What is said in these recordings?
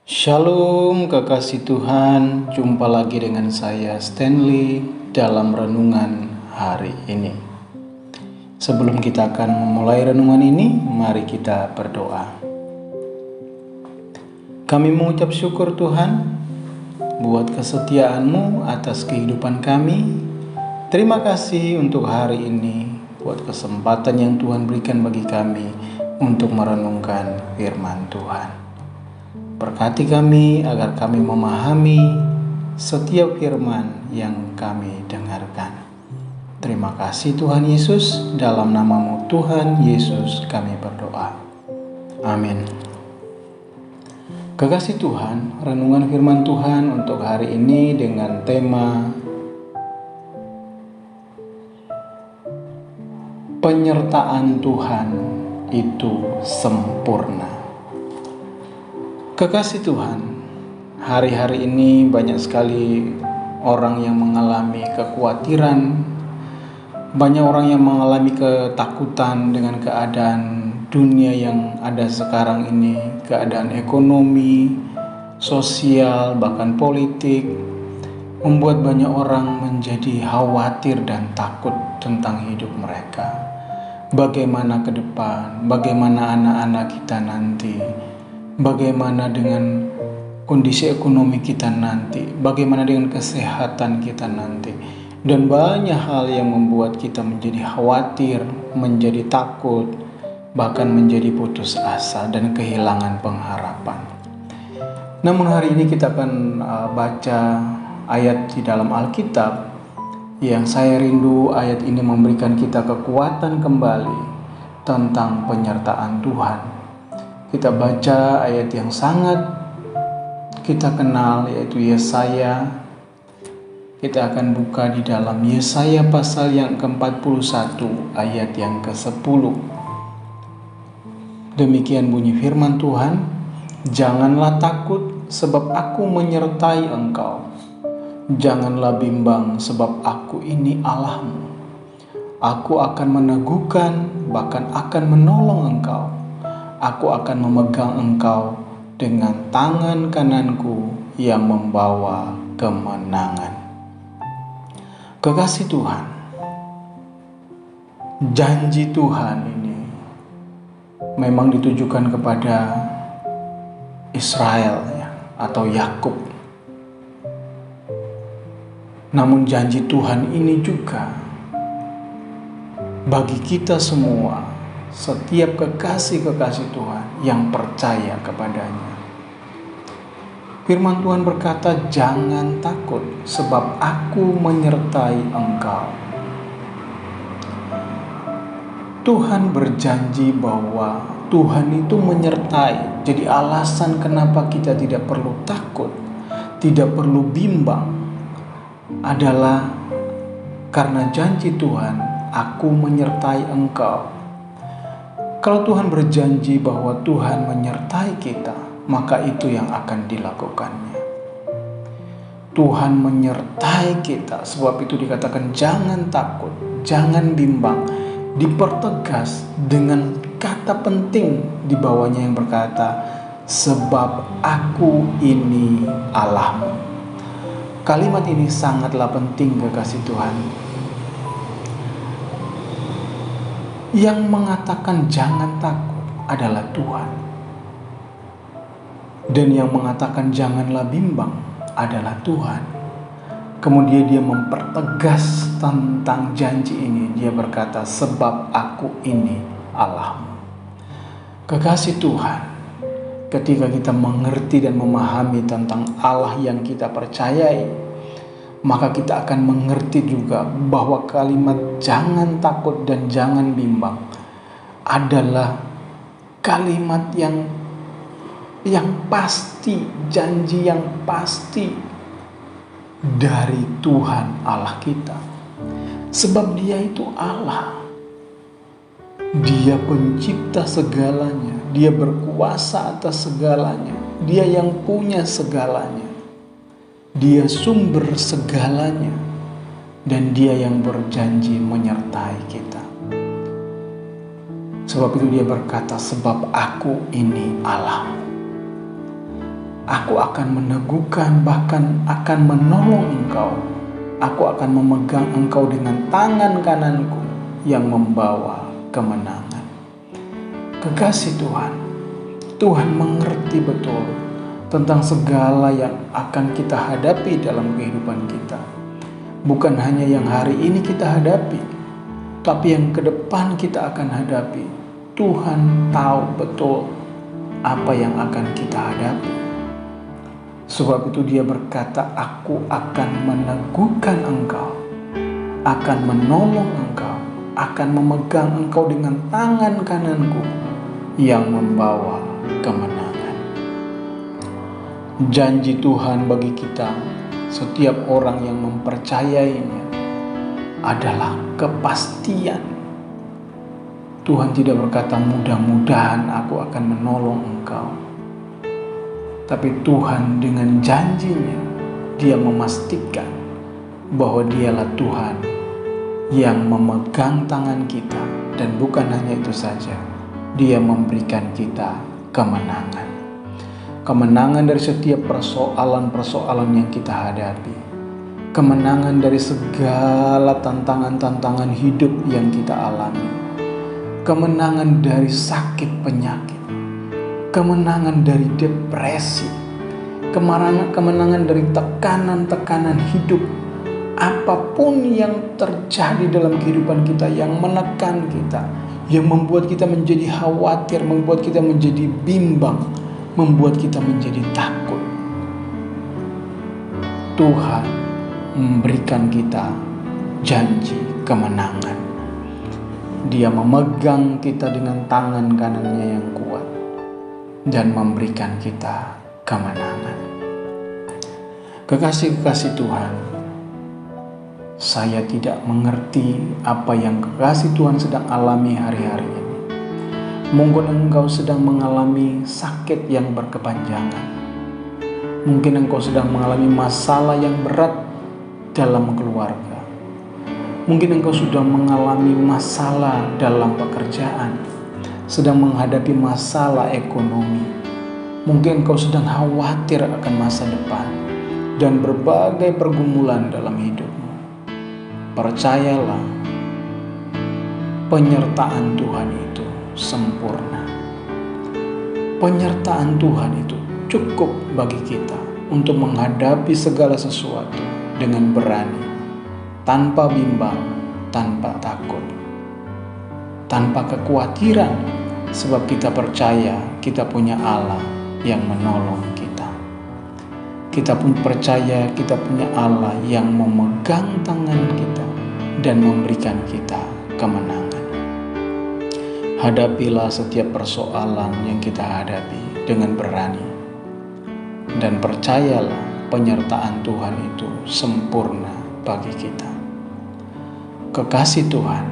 Shalom kekasih Tuhan, jumpa lagi dengan saya Stanley dalam renungan hari ini. Sebelum kita akan memulai renungan ini, mari kita berdoa. Kami mengucap syukur Tuhan buat kesetiaan-Mu atas kehidupan kami. Terima kasih untuk hari ini, buat kesempatan yang Tuhan berikan bagi kami untuk merenungkan firman Tuhan. Berkati kami agar kami memahami setiap firman yang kami dengarkan. Terima kasih Tuhan Yesus, dalam nama-Mu Tuhan Yesus kami berdoa. Amin. Kekasih Tuhan, renungan firman Tuhan untuk hari ini dengan tema penyertaan Tuhan itu sempurna. Kekasih Tuhan, hari-hari ini banyak sekali orang yang mengalami kekhawatiran, banyak orang yang mengalami ketakutan dengan keadaan dunia yang ada sekarang ini, keadaan ekonomi, sosial, bahkan politik, membuat banyak orang menjadi khawatir dan takut tentang hidup mereka. Bagaimana ke depan, bagaimana anak-anak kita nanti, bagaimana dengan kondisi ekonomi kita nanti, bagaimana dengan kesehatan kita nanti, dan banyak hal yang membuat kita menjadi khawatir, menjadi takut, bahkan menjadi putus asa dan kehilangan pengharapan. Namun hari ini kita akan baca ayat di dalam Alkitab yang saya rindu ayat ini memberikan kita kekuatan kembali tentang penyertaan Tuhan. Kita baca ayat yang sangat kita kenal, yaitu Yesaya. Kita akan buka di dalam Yesaya pasal yang ke-41 ayat yang ke-10. Demikian bunyi firman Tuhan, "Janganlah takut, sebab aku menyertai engkau. Janganlah bimbang, sebab aku ini Allahmu. Aku akan meneguhkan, bahkan akan menolong engkau. Aku akan memegang engkau dengan tangan kananku yang membawa kemenangan." Kekasih Tuhan, janji Tuhan ini memang ditujukan kepada Israel atau Yakub. Namun janji Tuhan ini juga bagi kita semua, setiap kekasih-kekasih Tuhan yang percaya kepadanya. Firman Tuhan berkata, "Jangan takut, sebab aku menyertai engkau." Tuhan berjanji bahwa Tuhan itu menyertai. Jadi alasan kenapa kita tidak perlu takut, tidak perlu bimbang, adalah karena janji Tuhan, "Aku menyertai engkau." Kalau Tuhan berjanji bahwa Tuhan menyertai kita, maka itu yang akan dilakukannya. Tuhan menyertai kita, sebab itu dikatakan jangan takut, jangan bimbang. Dipertegas dengan kata penting di bawahnya yang berkata, "Sebab aku ini Allahmu." Kalimat ini sangatlah penting, kekasih Tuhan. Yang mengatakan jangan takut adalah Tuhan. Dan yang mengatakan janganlah bimbang adalah Tuhan. Kemudian dia mempertegas tentang janji ini. Dia berkata, "Sebab aku ini Allahmu." Kekasih Tuhan, ketika kita mengerti dan memahami tentang Allah yang kita percayai, maka kita akan mengerti juga bahwa kalimat jangan takut dan jangan bimbang adalah kalimat yang pasti, janji yang pasti dari Tuhan Allah kita. Sebab Dia itu Allah. Dia pencipta segalanya, Dia berkuasa atas segalanya, Dia yang punya segalanya, Dia sumber segalanya, dan Dia yang berjanji menyertai kita. Sebab itu Dia berkata, "Sebab aku ini Allah." Aku akan meneguhkan, bahkan akan menolong engkau. Aku akan memegang engkau dengan tangan kananku yang membawa kemenangan. Kekasih Tuhan, Tuhan mengerti betul tentang segala yang akan kita hadapi dalam kehidupan kita. Bukan hanya yang hari ini kita hadapi, tapi yang ke depan kita akan hadapi. Tuhan tahu betul apa yang akan kita hadapi. Sebab itu Dia berkata, aku akan meneguhkan engkau, akan menolong engkau, akan memegang engkau dengan tangan kananku yang membawa kemenangan. Janji Tuhan bagi kita, setiap orang yang mempercayainya, adalah kepastian. Tuhan tidak berkata mudah-mudahan aku akan menolong engkau. Tapi Tuhan dengan janjinya, Dia memastikan bahwa Dialah Tuhan yang memegang tangan kita. Dan bukan hanya itu saja, Dia memberikan kita kemenangan. Kemenangan dari setiap persoalan-persoalan yang kita hadapi. Kemenangan dari segala tantangan-tantangan hidup yang kita alami. Kemenangan dari sakit penyakit. Kemenangan dari depresi. Kemenangan dari tekanan-tekanan hidup. Apapun yang terjadi dalam kehidupan kita yang menekan kita, yang membuat kita menjadi khawatir, membuat kita menjadi bimbang, membuat kita menjadi takut. Tuhan memberikan kita janji kemenangan. Dia memegang kita dengan tangan kanannya yang kuat dan memberikan kita kemenangan. Kekasih-kekasih Tuhan, saya tidak mengerti apa yang kekasih Tuhan sedang alami hari-hari ini. Mungkin engkau sedang mengalami sakit yang berkepanjangan. Mungkin engkau sedang mengalami masalah yang berat dalam keluarga. Mungkin engkau sudah mengalami masalah dalam pekerjaan, sedang menghadapi masalah ekonomi. Mungkin engkau sedang khawatir akan masa depan dan berbagai pergumulan dalam hidupmu. Percayalah, penyertaan Tuhan itu sempurna. Penyertaan Tuhan itu cukup bagi kita untuk menghadapi segala sesuatu dengan berani, tanpa bimbang, tanpa takut, tanpa kekhawatiran, sebab kita percaya kita punya Allah yang menolong kita. Kita pun percaya kita punya Allah yang memegang tangan kita dan memberikan kita kemenangan. Hadapilah setiap persoalan yang kita hadapi dengan berani. Dan percayalah penyertaan Tuhan itu sempurna bagi kita. Kekasih Tuhan,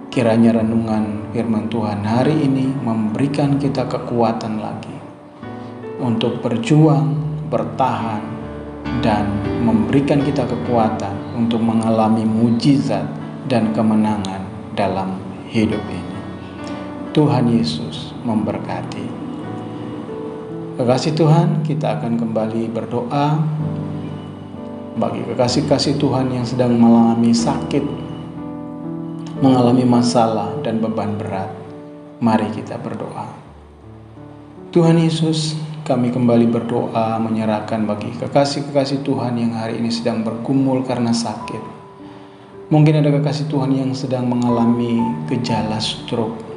kiranya renungan firman Tuhan hari ini memberikan kita kekuatan lagi untuk berjuang, bertahan, dan memberikan kita kekuatan untuk mengalami mujizat dan kemenangan dalam hidup ini. Tuhan Yesus memberkati. Kekasih Tuhan, kita akan kembali berdoa bagi kekasih-kasih Tuhan yang sedang mengalami sakit, mengalami masalah dan beban berat. Mari kita berdoa. Tuhan Yesus, kami kembali berdoa menyerahkan bagi kekasih-kekasih Tuhan yang hari ini sedang bergumul karena sakit. Mungkin ada kekasih Tuhan yang sedang mengalami gejala stroke.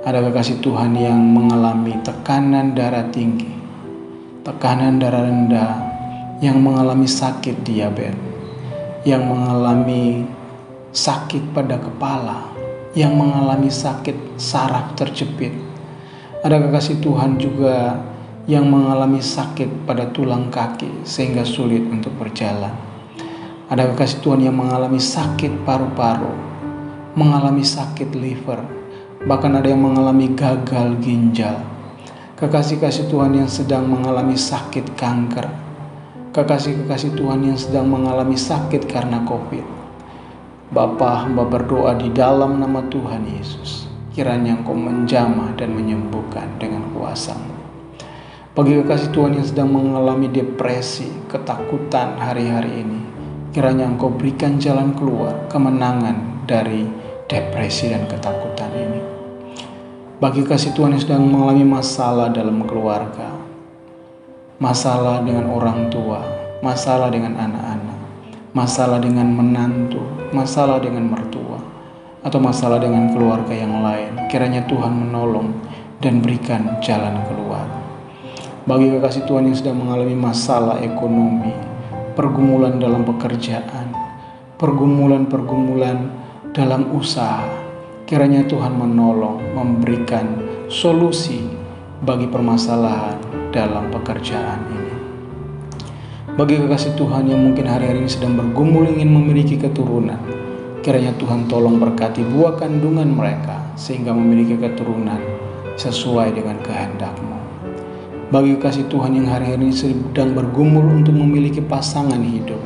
Ada kekasih Tuhan yang mengalami tekanan darah tinggi, tekanan darah rendah, yang mengalami sakit diabetes, yang mengalami sakit pada kepala, yang mengalami sakit saraf terjepit. Ada kekasih Tuhan juga yang mengalami sakit pada tulang kaki sehingga sulit untuk berjalan. Ada kekasih Tuhan yang mengalami sakit paru-paru, mengalami sakit liver, bahkan ada yang mengalami gagal ginjal. Kekasih-kasih Tuhan yang sedang mengalami sakit kanker, kekasih-kekasih Tuhan yang sedang mengalami sakit karena COVID. Bapa, hamba berdoa di dalam nama Tuhan Yesus, kiranya Engkau menjamah dan menyembuhkan dengan kuasa-Mu. Bagi kekasih Tuhan yang sedang mengalami depresi, ketakutan hari-hari ini, kiranya Engkau berikan jalan keluar, kemenangan dari depresi dan ketakutan ini. Bagi kekasih Tuhan yang sedang mengalami masalah dalam keluarga, masalah dengan orang tua, masalah dengan anak-anak, masalah dengan menantu, masalah dengan mertua, atau masalah dengan keluarga yang lain, kiranya Tuhan menolong dan berikan jalan keluar. Bagi kekasih Tuhan yang sedang mengalami masalah ekonomi, pergumulan dalam pekerjaan, pergumulan dalam usaha, kiranya Tuhan menolong, memberikan solusi bagi permasalahan dalam pekerjaan ini. Bagi kekasih Tuhan yang mungkin hari-hari ini sedang bergumul ingin memiliki keturunan, kiranya Tuhan tolong berkati buah kandungan mereka sehingga memiliki keturunan sesuai dengan kehendak-Mu. Bagi kekasih Tuhan yang hari-hari ini sedang bergumul untuk memiliki pasangan hidup,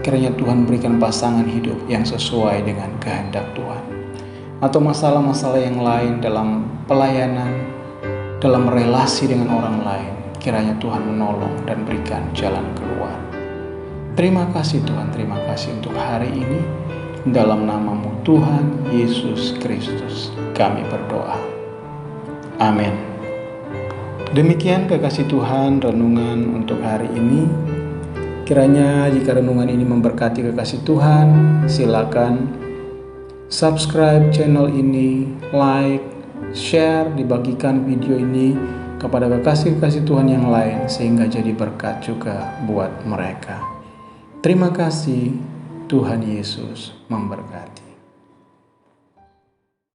kiranya Tuhan berikan pasangan hidup yang sesuai dengan kehendak Tuhan. Atau masalah-masalah yang lain dalam pelayanan, dalam relasi dengan orang lain, kiranya Tuhan menolong dan berikan jalan keluar. Terima kasih Tuhan, terima kasih untuk hari ini. Dalam nama-Mu Tuhan Yesus Kristus kami berdoa. Amin. Demikian kekasih Tuhan renungan untuk hari ini. Kiranya jika renungan ini memberkati kekasih Tuhan, silakan subscribe channel ini, like, share, dibagikan video ini kepada kekasih-kekasih Tuhan yang lain sehingga jadi berkat juga buat mereka. Terima kasih, Tuhan Yesus memberkati.